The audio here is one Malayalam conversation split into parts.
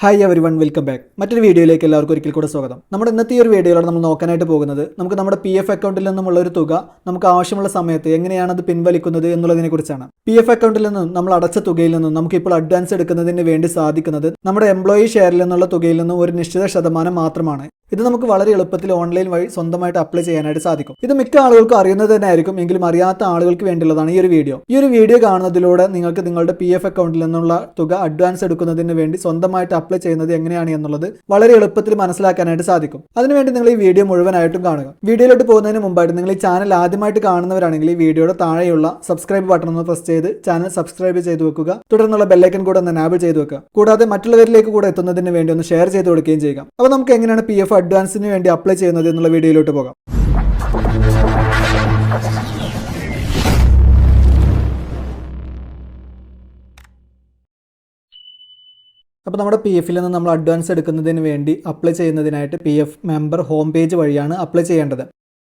Hi every one welcome back. മറ്റൊരു വീഡിയോയിലേക്ക് എല്ലാവർക്കും ഒരിക്കൽ കൂടെ സ്വാഗതം. നമ്മുടെ ഇന്നത്തെ ഈ ഒരു വീഡിയോയിലാണ് നമ്മൾ നോക്കാനായിട്ട് പോകുന്നത് നമുക്ക് നമ്മുടെ PF അക്കൗണ്ടിൽ നിന്നുമുള്ള ഒരു തുക നമുക്ക് ആവശ്യമുള്ള സമയത്ത് എങ്ങനെയാണ് അത് പിൻവലിക്കുന്നത് എന്നുള്ളതിനെ കുറിച്ചാണ്. PF അക്കൗണ്ടിൽ നിന്നും നമ്മൾ അടച്ച തുകയിൽ നിന്നും നമുക്ക് ഇപ്പോൾ അഡ്വാൻസ് എടുക്കുന്നതിന് വേണ്ടി സാധിക്കുന്നത് നമ്മുടെ എംപ്ലോയി ഷെയറിൽ നിന്നുള്ള തുകയിൽ നിന്നും ഒരു നിശ്ചിത ശതമാനം മാത്രമാണ്. ഇത് നമുക്ക് വളരെ എളുപ്പത്തിൽ ഓൺലൈൻ വഴി സ്വന്തമായിട്ട് അപ്ലൈ ചെയ്യാനായിട്ട് സാധിക്കും. ഇത് മിക്ക ആളുകൾക്കും അറിയുന്നത് തന്നെ ആയിരിക്കും, എങ്കിലും അറിയാത്ത ആളുകൾക്ക് വേണ്ടിയുള്ളതാണ് ഈ ഒരു വീഡിയോ. ഈ ഒരു വീഡിയോ കാണുന്നതിലൂടെ നിങ്ങൾക്ക് നിങ്ങളുടെ PF അക്കൗണ്ടിൽ നിന്നുള്ള തുക അഡ്വാൻസ് എടുക്കുന്നതിന് വേണ്ടി സ്വന്തമായിട്ട് അപ്ലൈ ചെയ്യുന്നത് എങ്ങനെയാണ് എന്നുള്ളത് വളരെ എളുപ്പത്തിൽ മനസ്സിലാക്കാനായിട്ട് സാധിക്കും. അതിനുവേണ്ടി നിങ്ങൾ ഈ വീഡിയോ മുഴുവനായിട്ടും കാണുക. വീഡിയോയിലോട്ട് പോകുന്നതിന് മുമ്പായിട്ട് നിങ്ങൾ ഈ ചാനൽ ആദ്യമായിട്ട് കാണുന്നവരാണെങ്കിൽ ഈ വീഡിയോയുടെ താഴെയുള്ള സബ്സ്ക്രൈബ് ബട്ടൺ ഒന്ന് പ്രസ് ചെയ്ത് ചാനൽ സബ്സ്ക്രൈബ് ചെയ്ത് വെക്കുക. തുടർന്നുള്ള ബെല്ലൈക്കൻ കൂടെ ഒന്ന് എനാബിൾ ചെയ്ത് വെക്കുക. കൂടാതെ മറ്റുള്ളവരിലേക്ക് കൂടെ എത്തുന്നതിന് വേണ്ടി ഒന്ന് ഷെയർ ചെയ്ത് കൊടുക്കുകയും ചെയ്യുക. അപ്പോൾ നമുക്ക് എങ്ങനെയാണ് PF അഡ്വാൻസിന് വേണ്ടി അപ്ലൈ ചെയ്യുന്നത് എന്നുള്ള വീഡിയോയിലോട്ട് പോകാം. അപ്പോൾ നമ്മുടെ PFൽ നിന്ന് നമ്മൾ അഡ്വാൻസ് എടുക്കുന്നതിന് വേണ്ടി അപ്ലൈ ചെയ്യുന്നതിനായിട്ട് PF മെമ്പർ ഹോം പേജ് വഴിയാണ് അപ്ലൈ ചെയ്യേണ്ടത്.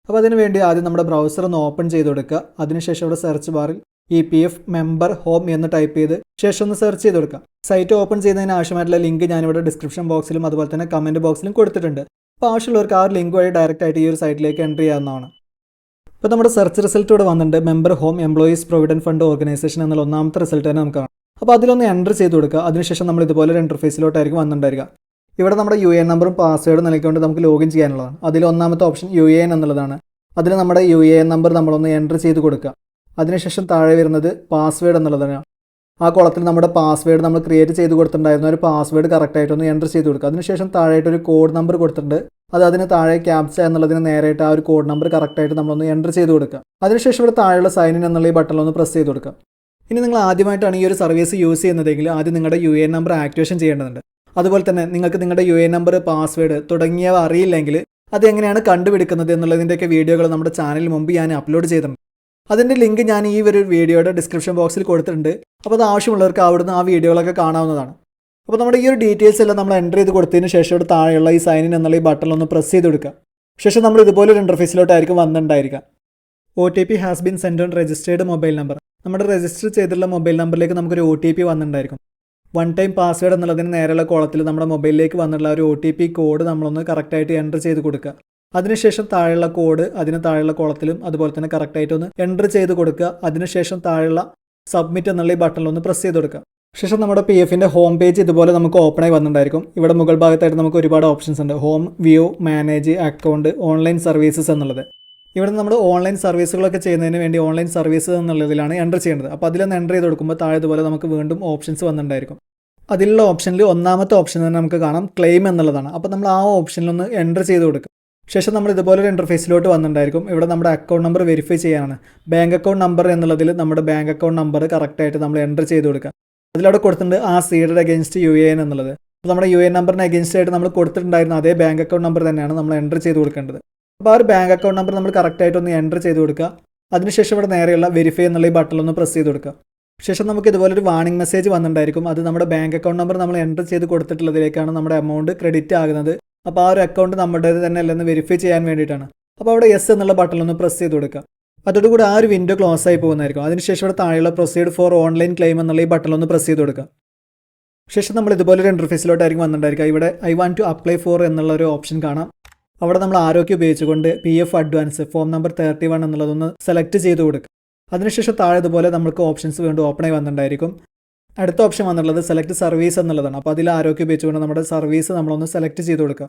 അപ്പോൾ അതിന് വേണ്ടി ആദ്യം നമ്മുടെ ബ്രൗസർ ഒന്ന് ഓപ്പൺ ചെയ്ത് കൊടുക്കുക. അതിനുശേഷം ഇവിടെ സെർച്ച് ബാറിൽ PF മെമ്പർ ഹോം എന്ന് ടൈപ്പ് ചെയ്ത് ശേഷം ഒന്ന് സെർച്ച് ചെയ്ത് കൊടുക്കുക. സൈറ്റ് ഓപ്പൺ ചെയ്യുന്നതിന് ആവശ്യമായിട്ടുള്ള ലിങ്ക് ഞാനിവിടെ ഡിസ്ക്രിപ്ഷൻ ബോക്സിലും അതുപോലെ തന്നെ കമൻറ്റ് ബോക്സിലും കൊടുത്തിട്ടുണ്ട്. അപ്പോൾ ആവശ്യമുള്ളവർക്ക് ആ ഒരു ലിങ്ക് വഴി ഡയറക്റ്റ് ആയിട്ട് ഈ ഒരു സൈറ്റിലേക്ക് എൻ്റർ ചെയ്യാവുന്നതാണ്. ഇപ്പോൾ നമ്മുടെ സെർച്ച് റിസൾട്ട് ഇവിടെ വന്നിട്ടുണ്ട്. Member home employees provident fund organisation എന്നുള്ള ഒന്നാമത്തെ റിസൾട്ട് തന്നെ നമുക്ക് കാണാം. അപ്പോൾ അതിലൊന്ന് എൻ്റർ ചെയ്ത് കൊടുക്കുക. അതിനുശേഷം നമ്മൾ ഇതുപോലെ ഒരു ഇൻ്റർഫേസിലോട്ടായിരിക്കും വന്നിട്ടുണ്ടായിരിക. ഇവിടെ നമ്മുടെ UAN നമ്പറും പാസ്വേഡും നൽകിക്കൊണ്ട് നമുക്ക് ലോഗിൻ ചെയ്യാനുള്ളതാണ്. അതിൽ ഒന്നാമത്തെ ഓപ്ഷൻ UAN എന്നുള്ളതാണ്. അതിൽ നമ്മുടെ UAN നമ്പർ നമ്മളൊന്ന് എൻ്റർ ചെയ്ത് കൊടുക്കുക. അതിനുശേഷം താഴെ വരുന്നത് പാസ്വേഡ് എന്നുള്ളതാണ്. ആ കോളത്തിൽ നമ്മുടെ പാസ്വേഡ് നമ്മൾ ക്രിയേറ്റ് ചെയ്ത് കൊടുത്തിട്ടുണ്ടായിരുന്ന ഒരു പാസ്വേഡ് കറക്റ്റായിട്ടൊന്ന് എൻ്റർ ചെയ്ത് കൊടുക്കുക. അതിനുശേഷം താഴെയായിട്ട് ഒരു കോഡ് നമ്പർ കൊടുത്തിട്ടുണ്ട്. അതിന് താഴെ ക്യാപ്ച എന്നുള്ളതിന് നേരായിട്ട് ആ ഒരു കോഡ് നമ്പർ കറക്റ്റായിട്ട് നമ്മളൊന്ന് എൻ്റർ ചെയ്ത് കൊടുക്കുക. അതിനുശേഷം ഇവിടെ താഴെയുള്ള സൈൻ ഇൻ എന്നുള്ള ഈ ബട്ടണിലൊന്ന് പ്രസ് ചെയ്ത് കൊടുക്കുക. ഇനി നിങ്ങൾ ആദ്യമായിട്ടാണ് ഈ ഒരു സർവീസ് യൂസ് ചെയ്യുന്നതെങ്കിൽ ആദ്യം നിങ്ങളുടെ UAN നമ്പർ ആക്ടിവേഷൻ ചെയ്യേണ്ടതുണ്ട്. അതുപോലെ തന്നെ നിങ്ങൾക്ക് നിങ്ങളുടെ UAN നമ്പർ പാസ്വേഡ് തുടങ്ങിയവ അറിയില്ലെങ്കിൽ അതെങ്ങനെയാണ് കണ്ടുപിടിക്കുന്നത് എന്നുള്ളതിൻ്റെയൊക്കെ വീഡിയോകൾ നമ്മുടെ ചാനലിൽ മുമ്പ് ഞാൻ അപ്ലോഡ് ചെയ്തിട്ടുണ്ട്. അതിൻ്റെ ലിങ്ക് ഞാൻ ഈ ഒരു വീഡിയോയുടെ ഡിസ്ക്രിപ്ഷൻ ബോക്സിൽ കൊടുത്തിട്ടുണ്ട്. അപ്പോൾ അത് ആവശ്യമുള്ളവർക്ക് അവിടുന്ന് ആ വീഡിയോകളൊക്കെ കാണാവുന്നതാണ്. അപ്പോൾ നമ്മുടെ ഈ ഒരു ഡീറ്റെയിൽസ് എല്ലാം നമ്മൾ എൻ്റർ ചെയ്ത് കൊടുത്തതിന് ശേഷം ഇവിടെ താഴെയുള്ള ഈ സൈൻ ഇൻ എന്നുള്ള ഈ ബട്ടണിലൊന്ന് പ്രസ് ചെയ്ത് കൊടുക്കുക. ശേഷം നമ്മൾ ഇതുപോലെ ഒരു ഇൻ്റർഫേസിലോട്ടായിരിക്കും വന്നിട്ടുണ്ടായിരിക്കുക. OTP has been send on registered mobile number. നമ്മുടെ രജിസ്റ്റർ ചെയ്തിട്ടുള്ള മൊബൈൽ നമ്പറിലേക്ക് നമുക്കൊരു OTP വന്നിട്ടുണ്ടായിരിക്കും. വൺ ടൈം പാസ്വേഡ് എന്നുള്ളതിന് നേരെയുള്ള കോളത്തിൽ നമ്മുടെ മൊബൈലിലേക്ക് വന്നിട്ടുള്ള ഒരു OTP കോഡ് നമ്മളൊന്ന് കറക്റ്റായിട്ട് എൻ്റർ ചെയ്ത് കൊടുക്കുക. അതിനുശേഷം താഴെയുള്ള കോഡ് അതിന് താഴെയുള്ള കോളത്തിലും അതുപോലെ തന്നെ കറക്റ്റായിട്ടൊന്ന് എൻ്റർ ചെയ്ത് കൊടുക്കുക. അതിനുശേഷം താഴെയുള്ള സബ്മിറ്റ് എന്നുള്ള ഈ ബട്ടണിലൊന്ന് പ്രസ് ചെയ്ത് കൊടുക്കുക. ശേഷം നമ്മുടെ PFൻ്റെ ഹോം പേജ് ഇതുപോലെ നമുക്ക് ഓപ്പണായി വന്നിട്ടുണ്ടായിരിക്കും. ഇവിടെ മുകൾ ഭാഗത്തായിട്ട് നമുക്ക് ഒരുപാട് ഓപ്ഷൻസ് ഉണ്ട്. Home, view, manage, account, online services എന്നുള്ളത്. ഇവിടെ നമ്മൾ ഓൺലൈൻ സർവീസുകളൊക്കെ ചെയ്യുന്നതിന് വേണ്ടി ഓൺലൈൻ സർവീസ് എന്നുള്ളതിലാണ് എൻ്റർ ചെയ്യേണ്ടത്. അപ്പോൾ അതിലൊന്ന് എൻ്റർ ചെയ്ത് കൊടുക്കുമ്പോൾ താഴെ ഇതുപോലെ നമുക്ക് വീണ്ടും ഓപ്ഷൻസ് വന്നിട്ടുണ്ടായിരിക്കും. അതിലുള്ള ഓപ്ഷനിൽ ഒന്നാമത്തെ ഓപ്ഷൻ തന്നെ നമുക്ക് കാണാം ക്ലെയിം എന്നുള്ളതാണ്. അപ്പോൾ നമ്മൾ ആ ഓപ്ഷനിലൊന്ന് എൻ്റർ ചെയ്ത് കൊടുക്കുക. ശേഷം നമ്മൾ ഇതുപോലെ ഒരു ഇൻ്റർഫേസിലോട്ട് വന്നിട്ടുണ്ടായിരിക്കും. ഇവിടെ നമ്മുടെ അക്കൗണ്ട് നമ്പർ വെരിഫൈ ചെയ്യാനാണ്. ബാങ്ക് അക്കൗണ്ട് നമ്പർ എന്നുള്ളതിൽ നമ്മുടെ ബാങ്ക് അക്കൗണ്ട് നമ്പർ കറക്റ്റായിട്ട് നമ്മൾ എൻ്റർ ചെയ്ത് കൊടുക്കുക. അതിലവിടെ കൊടുത്തിട്ടുണ്ട് ആ സീഡഡ് അഗേൻസ്റ്റ് UAN എന്നുള്ളത്. അപ്പോൾ നമ്മുടെ UAN നമ്പറിന് അഗേൻസ്റ്റ് ആയിട്ട് നമ്മൾ കൊടുത്തിട്ടുണ്ടായിരുന്ന അതേ ബാങ്ക് അക്കൗണ്ട് നമ്പർ തന്നെയാണ് നമ്മൾ എൻ്റർ ചെയ്ത് കൊടുക്കേണ്ടത്. അപ്പോൾ ആ ഒരു ബാങ്ക് അക്കൗണ്ട് നമ്പർ നമ്മൾ കറക്റ്റായിട്ടൊന്ന് എൻ്റർ ചെയ്ത് കൊടുക്കുക. അതിനുശേഷം ഇവിടെ നേരെയുള്ള വെരിഫൈ എന്നുള്ള ഈ ബട്ടണിലൊന്ന് പ്രസ് ചെയ്ത് കൊടുക്കുക. ശേഷം നമുക്ക് ഇതുപോലൊരു വാർണിംഗ് മെസ്സേജ് വന്നിട്ടുണ്ടായിരിക്കും. അത് നമ്മുടെ ബാങ്ക് അക്കൗണ്ട് നമ്പർ നമ്മൾ എൻ്റർ ചെയ്ത് കൊടുത്തിട്ടുള്ളതിലേക്കാണ് നമ്മുടെ എമൗണ്ട് ക്രെഡിറ്റ് ആകുന്നത്. അപ്പോൾ ആ ഒരു അക്കൗണ്ട് നമ്മുടേത് തന്നെ അല്ലെന്ന് വെരിഫൈ ചെയ്യാൻ വേണ്ടിയിട്ടാണ്. അപ്പോൾ അവിടെ യെസ് എന്നുള്ള ബട്ടണിലൊന്ന് പ്രസ് ചെയ്ത് കൊടുക്കുക. അതോടുകൂടി ആ ഒരു വിൻഡോ ക്ലോസ് ആയി പോകുന്നതായിരിക്കും. അതിനുശേഷം ഇവിടെ താഴെയുള്ള പ്രൊസീഡ് ഫോർ ഓൺലൈൻ ക്ലെയിം എന്നുള്ള ഈ ബട്ടണിലൊന്ന് പ്രസ് ചെയ്ത് കൊടുക്കുക. ശേഷം നമ്മൾ ഇതുപോലൊരു ഇൻ്റർഫേസിലോട്ടായിരിക്കും വന്നിട്ടുണ്ടായിരിക്കുക. ഇവിടെ I want to apply for എന്നുള്ള ഒരു ഓപ്ഷൻ കാണാം. അവിടെ നമ്മൾ ആരോഗ്യം ഉപയോഗിച്ചുകൊണ്ട് PF അഡ്വാൻസ് ഫോം നമ്പർ 31 എന്നുള്ളതൊന്ന് സെലക്ട് ചെയ്ത് കൊടുക്കുക. അതിനുശേഷം താഴെ ഇതുപോലെ നമുക്ക് ഓപ്ഷൻസ് വീണ്ടും ഓപ്പണായി വന്നിട്ടുണ്ടായിരിക്കും. അടുത്ത ഓപ്ഷൻ വന്നിട്ടുള്ളത് സെലക്ട് സർവീസ് എന്നുള്ളതാണ്. അപ്പോൾ അതിൽ ആരോഗ്യം ഉപയോഗിച്ചുകൊണ്ട് നമ്മുടെ സർവീസ് നമ്മളൊന്ന് സെലക്ട് ചെയ്ത് കൊടുക്കുക.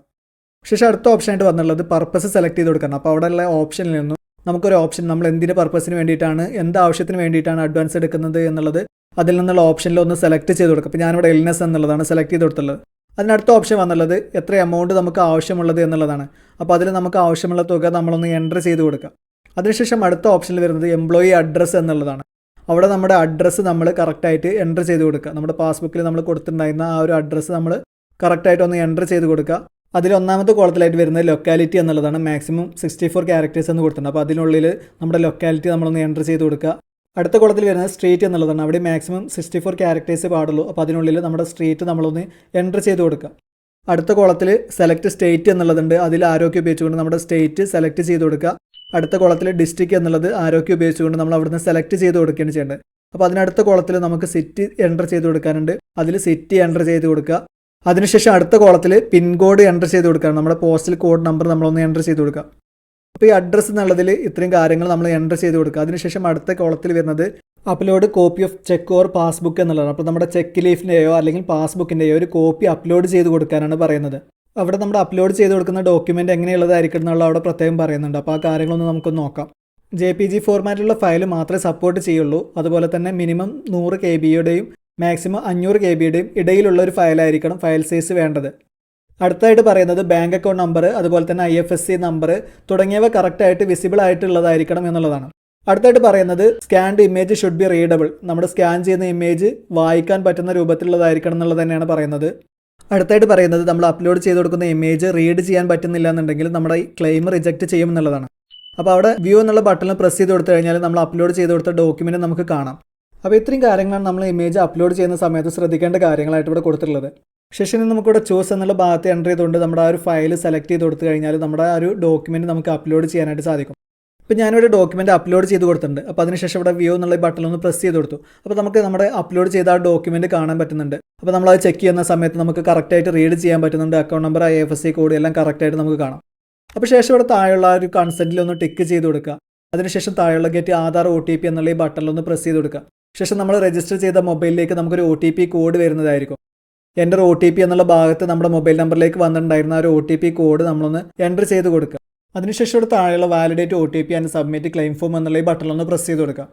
ശേഷം അടുത്ത ഓപ്ഷനായിട്ട് വന്നിട്ടുള്ളത് പർപ്പസ് സെലക്ട് ചെയ്ത് കൊടുക്കണം. അപ്പോൾ അവിടെയുള്ള ഓപ്ഷനിൽ നിന്നും നമുക്കൊരു ഓപ്ഷൻ നമ്മൾ എന്തിൻ്റെ പർപ്പസിന് വേണ്ടിയിട്ടാണ് എന്ത് ആവശ്യത്തിന് വേണ്ടിയിട്ടാണ് അഡ്വാൻസ് എടുക്കുന്നത് എന്നുള്ളത് അതിൽ നിന്നുള്ള ഓപ്ഷനിൽ ഒന്ന് സെലക്ട് ചെയ്ത് കൊടുക്കുക. അപ്പോൾ ഞാനിവിടെ ഇൽനെസ് എന്നുള്ളതാണ് സെലക്ട് ചെയ്ത് കൊടുത്തുള്ളത്. അതിനടുത്ത ഓപ്ഷൻ വന്നുള്ളത് എത്ര എമൗണ്ട് നമുക്ക് ആവശ്യമുള്ളത് എന്നുള്ളതാണ്. അപ്പോൾ അതിൽ നമുക്ക് ആവശ്യമുള്ള തുക നമ്മളൊന്ന് എൻ്റർ ചെയ്ത് കൊടുക്കുക. അതിനുശേഷം അടുത്ത ഓപ്ഷനിൽ വരുന്നത് എംപ്ലോയി അഡ്രസ്സ് എന്നുള്ളതാണ്. അവിടെ നമ്മുടെ അഡ്രസ്സ് നമ്മൾ കറക്റ്റായിട്ട് എൻ്റർ ചെയ്ത് കൊടുക്കുക. നമ്മുടെ പാസ്ബുക്കിൽ നമ്മൾ കൊടുത്തിട്ടുണ്ടായിരുന്ന ആ ഒരു അഡ്രസ്സ് നമ്മൾ കറക്റ്റായിട്ട് ഒന്ന് എൻ്റർ ചെയ്ത് കൊടുക്കുക. അതിൽ ഒന്നാമത്തെ കോളത്തിലായിട്ട് വരുന്നത് ലൊക്കാലിറ്റി എന്നുള്ളതാണ്. മാക്സിമം 64 ക്യാരക്ടേഴ്സ് എന്ന് കൊടുത്തിട്ടുണ്ട്. അപ്പോൾ അതിനുള്ളിൽ നമ്മുടെ ലൊക്കാലിറ്റി നമ്മളൊന്ന് എൻ്റർ ചെയ്ത് കൊടുക്കുക. അടുത്ത കോളത്തിൽ വരുന്നത് സ്ട്രീറ്റ് എന്നുള്ളതാണ്. അവിടെ മാക്സിമം 64 ക്യാരക്ടേഴ്സ് പാടുള്ളൂ. അപ്പോൾ അതിനുള്ളിൽ നമ്മുടെ സ്ട്രീറ്റ് നമ്മളൊന്ന് എൻ്റർ ചെയ്ത് കൊടുക്കുക. അടുത്ത കോളത്തിൽ സെലക്ട് സ്റ്റേറ്റ് എന്നുള്ളതുണ്ട്. അതിൽ ആരോഗ്യം ഉപയോഗിച്ചുകൊണ്ട് നമ്മുടെ സ്റ്റേറ്റ് സെലക്ട് ചെയ്ത് കൊടുക്കുക. അടുത്ത കോളത്തിൽ ഡിസ്ട്രിക്ട് എന്നുള്ളത് ആരോഗ്യം ഉപയോഗിച്ചുകൊണ്ട് നമ്മൾ അവിടുന്ന് സെലക്ട് ചെയ്ത് കൊടുക്കുകയാണ് ചെയ്യേണ്ടത്. അപ്പോൾ അതിനടുത്ത കോളത്തിൽ നമുക്ക് സിറ്റി എൻ്റർ ചെയ്ത് കൊടുക്കാനുണ്ട്. അതിൽ സിറ്റി എൻ്റർ ചെയ്ത് കൊടുക്കുക. അതിനുശേഷം അടുത്ത കോളത്തിൽ പിൻ കോഡ് എൻ്റർ ചെയ്ത് കൊടുക്കുക. നമ്മുടെ പോസ്റ്റൽ കോഡ് നമ്പർ നമ്മളൊന്ന് എൻ്റർ ചെയ്ത് കൊടുക്കുക. അപ്പോൾ ഈ അഡ്രസ്സ് എന്നുള്ളതിൽ ഇത്രയും കാര്യങ്ങൾ നമ്മൾ എൻ്റർ ചെയ്ത് കൊടുക്കുക. അതിനുശേഷം അടുത്ത കോളത്തിൽ വരുന്നത് upload copy of cheque or passbook എന്നുള്ളതാണ്. അപ്പോൾ നമ്മുടെ ചെക്ക് ലീഫിൻ്റെയോ അല്ലെങ്കിൽ പാസ്ബുക്കിൻ്റെയോ ഒരു കോപ്പി അപ്ലോഡ് ചെയ്ത് കൊടുക്കാനാണ് പറയുന്നത്. അവിടെ നമ്മൾ അപ്ലോഡ് ചെയ്ത് കൊടുക്കുന്ന ഡോക്യുമെൻ്റ് എങ്ങനെയുള്ളതായിരിക്കും എന്നുള്ള അവിടെ പ്രത്യേകം പറയുന്നുണ്ട്. അപ്പോൾ ആ കാര്യങ്ങളൊന്ന് നമുക്കൊന്ന് നോക്കാം. JPG ഫോർമാറ്റിലുള്ള ഫയൽ മാത്രമേ സപ്പോർട്ട് ചെയ്യുള്ളൂ. അതുപോലെ തന്നെ മിനിമം 100 KB മാക്സിമം 500 KB ഇടയിലുള്ള ഒരു ഫയലായിരിക്കണം ഫയൽ സൈസ് വേണ്ടത്. അടുത്തായിട്ട് പറയുന്നത് ബാങ്ക് അക്കൗണ്ട് നമ്പർ, അതുപോലെ തന്നെ IFSC നമ്പർ തുടങ്ങിയവ കറക്റ്റായിട്ട് വിസിബിൾ ആയിട്ടുള്ളതായിരിക്കണം എന്നുള്ളതാണ്. അടുത്തായിട്ട് പറയുന്നത് scanned image should be readable. നമ്മൾ സ്കാൻ ചെയ്യുന്ന ഇമേജ് വായിക്കാൻ പറ്റുന്ന രൂപത്തിലുള്ളതായിരിക്കണം എന്നുള്ളത് തന്നെയാണ് പറയുന്നത്. അടുത്തായിട്ട് പറയുന്നത് നമ്മൾ അപ്ലോഡ് ചെയ്ത് കൊടുക്കുന്ന ഇമേജ് റീഡ് ചെയ്യാൻ പറ്റുന്നില്ല എന്നുണ്ടെങ്കിൽ നമ്മുടെ ക്ലെയിം റിജക്റ്റ് ചെയ്യും എന്നുള്ളതാണ്. അപ്പോൾ അവിടെ വ്യൂ എന്നുള്ള ബട്ടണിൽ പ്രസ് ചെയ്ത് കൊടുത്തു കഴിഞ്ഞാൽ നമ്മൾ അപ്ലോഡ് ചെയ്ത് കൊടുത്ത ഡോക്യുമെൻറ്റ് നമുക്ക് കാണാം. അപ്പോൾ ഇത്രയും കാര്യങ്ങളാണ് നമ്മൾ ഇമേജ് അപ്ലോഡ് ചെയ്യുന്ന സമയത്ത് ശ്രദ്ധിക്കേണ്ട കാര്യങ്ങളായിട്ട് ഇവിടെ കൊടുത്തിട്ടുള്ളത്. ശേഷം നമുക്കിവിടെ ചൂസ് എന്നുള്ള ഭാഗത്ത് എൻ്റർ ചെയ്തുകൊണ്ട് നമ്മുടെ ആ ഒരു ഫയൽ സെലക്ട് ചെയ്ത് കൊടുത്തു കഴിഞ്ഞാൽ നമ്മുടെ ആ ഒരു ഡോക്യുമെൻറ്റ് നമുക്ക് അപ്ലോഡ് ചെയ്യാനായിട്ട് സാധിക്കും. ഇപ്പോൾ ഞാനൊരു ഡോക്യുമെൻറ്റ് അപ്ലോഡ് ചെയ്ത് കൊടുത്തിട്ടുണ്ട്. അപ്പോൾ അതിനുശേഷം ഇവിടെ വ്യൂ എന്നുള്ള ബട്ടണിൽ ഒന്ന് പ്രസ് ചെയ്ത് കൊടുത്തു. അപ്പോൾ നമുക്ക് നമ്മുടെ അപ്ലോഡ് ചെയ്ത ആ ഡോക്യുമെൻറ്റ് കാണാൻ പറ്റുന്നുണ്ട്. അപ്പോൾ നമ്മളത് ചെക്ക് ചെയ്യുന്ന സമയത്ത് നമുക്ക് കറക്റ്റായിട്ട് റീഡ് ചെയ്യാൻ പറ്റുന്നുണ്ട്. അക്കൗണ്ട് നമ്പർ, IFSC കോഡ് എല്ലാം കറക്റ്റായിട്ട് നമുക്ക് കാണാം. അപ്പോൾ ശേഷം ഇവിടെ താഴെയുള്ള ഒരു കൺസെൻറ്റിൽ ഒന്ന് ടിക്ക് ചെയ്ത് കൊടുക്കുക. അതിനുശേഷം താഴെയുള്ള ഗെറ്റ് ആധാർ OTP എന്നുള്ള ഈ ബട്ടണിലൊന്ന് പ്രസ് ചെയ്ത് കൊടുക്കുക. ശേഷം നമ്മൾ രജിസ്റ്റർ ചെയ്ത മൊബൈലിലേക്ക് നമുക്കൊരു OTP കോഡ് വരുന്നതായിരിക്കും. എൻ്റർ OTP എന്നുള്ള ഭാഗത്ത് നമ്മുടെ മൊബൈൽ നമ്പറിലേക്ക് വന്നിട്ടുണ്ടായിരുന്ന ഒരു OTP കോഡ് നമ്മളൊന്ന് എൻ്റർ ചെയ്ത് കൊടുക്കുക. അതിനുശേഷം ഇവിടെ താഴെയുള്ള validate OTP and submit claim form എന്നുള്ള ഈ ബട്ടണിലൊന്ന് പ്രസ് ചെയ്ത് കൊടുക്കുക.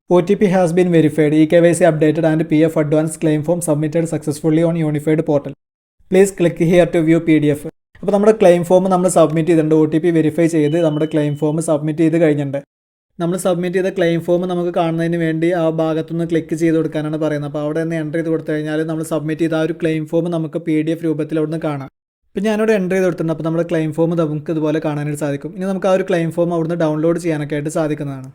OTP has been verified, EKYC updated and PF advance claim form submitted successfully on unified portal. Please click here to view PDF. അപ്പോൾ നമ്മുടെ ക്ലെയിം ഫോം നമ്മൾ സബ്മിറ്റ് ചെയ്തിട്ടുണ്ട്. OTP വെരിഫൈ ചെയ്ത് നമ്മുടെ ക്ലെയിം ഫോം സബ്മിറ്റ് ചെയ്ത് കഴിഞ്ഞിട്ടുണ്ട്. നമ്മൾ സബ്മിറ്റ് ചെയ്ത ക്ലെയിം ഫോം നമുക്ക് കാണുന്നതിന് വേണ്ടി ആ ഭാഗത്തുനിന്ന് ക്ലിക്ക് ചെയ്ത് കൊടുക്കാനാണ് പറയുന്നത്. അപ്പോൾ അവിടെ നിന്ന് എൻ്റർ ചെയ്ത് കൊടുത്തു കഴിഞ്ഞാൽ നമ്മൾ സബ്മിറ്റ് ചെയ്ത ആ ഒരു ക്ലെയിം ഫോം നമുക്ക് PDF രൂപത്തിൽ അവിടെ നിന്ന് കാണാം. ഇപ്പോൾ ഞാനിവിടെ എൻ്റർ ചെയ്ത് കൊടുത്തിട്ടുണ്ട്. അപ്പോൾ നമ്മുടെ ക്ലെയിം ഫോം നമുക്ക് ഇതുപോലെ കാണാനായിട്ട് സാധിക്കും. ഇനി നമുക്ക് ആ ഒരു ക്ലെയിം ഫോം അവിടുന്ന് ഡൗൺലോഡ് ചെയ്യാനൊക്കെ ആയിട്ട് സാധിക്കുന്നതാണ്.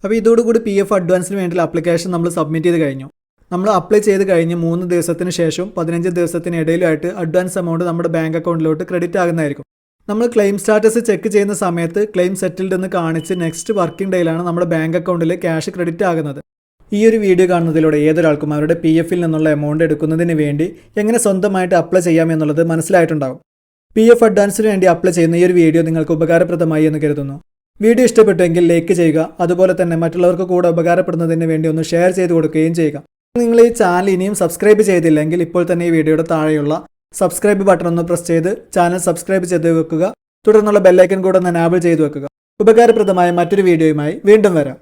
അപ്പോൾ ഇതോടുകൂടി PF അഡ്വാൻസിന് വേണ്ടിയുള്ള ആപ്ലിക്കേഷൻ നമ്മൾ സബ്മിറ്റ് ചെയ്ത് കഴിഞ്ഞു. നമ്മൾ അപ്ലൈ ചെയ്ത് കഴിഞ്ഞ് 3 ദിവസത്തിന് ശേഷം 15 ദിവസത്തിന് ഇടയിലായിട്ട് അഡ്വാൻസ് എമൗണ്ട് നമ്മുടെ ബാങ്ക് അക്കൗണ്ടിലോട്ട് ക്രെഡിറ്റ് ആകുന്നതായിരിക്കും. നമ്മൾ ക്ലെയിം സ്റ്റാറ്റസ് ചെക്ക് ചെയ്യുന്ന സമയത്ത് ക്ലെയിം സെറ്റിൽഡ് എന്ന് കാണിച്ച് നെക്സ്റ്റ് വർക്കിംഗ് ഡേയിലാണ് നമ്മുടെ ബാങ്ക് അക്കൗണ്ടിൽ ക്യാഷ് ക്രെഡിറ്റ് ആകുന്നത്. ഈ ഒരു വീഡിയോ കാണുന്നതിലൂടെ ഏതൊരാൾക്കും അവരുടെ PFൽ നിന്നുള്ള എമൗണ്ട് എടുക്കുന്നതിന് വേണ്ടി എങ്ങനെ സ്വന്തമായിട്ട് അപ്ലൈ ചെയ്യാം എന്നുള്ളത് മനസ്സിലായിട്ടുണ്ടാകും. PF അഡ്വാൻസിന് വേണ്ടി അപ്ലൈ ചെയ്യുന്ന ഈ ഒരു വീഡിയോ നിങ്ങൾക്ക് ഉപകാരപ്രദമായി എന്ന് കരുതുന്നു. വീഡിയോ ഇഷ്ടപ്പെട്ടുവെങ്കിൽ ലൈക്ക് ചെയ്യുക. അതുപോലെ തന്നെ മറ്റുള്ളവർക്ക് കൂടെ ഉപകാരപ്പെടുന്നതിന് വേണ്ടി ഒന്ന് ഷെയർ ചെയ്ത് കൊടുക്കുകയും ചെയ്യുക. നിങ്ങൾ ഈ ചാനൽ ഇനിയും സബ്സ്ക്രൈബ് ചെയ്തില്ലെങ്കിൽ ഇപ്പോൾ തന്നെ ഈ വീഡിയോയുടെ താഴെയുള്ള സബ്സ്ക്രൈബ് ബട്ടൺ ഒന്ന് പ്രസ് ചെയ്ത് ചാനൽ സബ്സ്ക്രൈബ് ചെയ്ത് വെക്കുക. തുടർന്നുള്ള ബെല്ലൈക്കൻ കൂടെ ഒന്ന് എനാബിൾ ചെയ്ത് വെക്കുക. ഉപകാരപ്രദമായ മറ്റൊരു വീഡിയോയുമായി വീണ്ടും വരാം.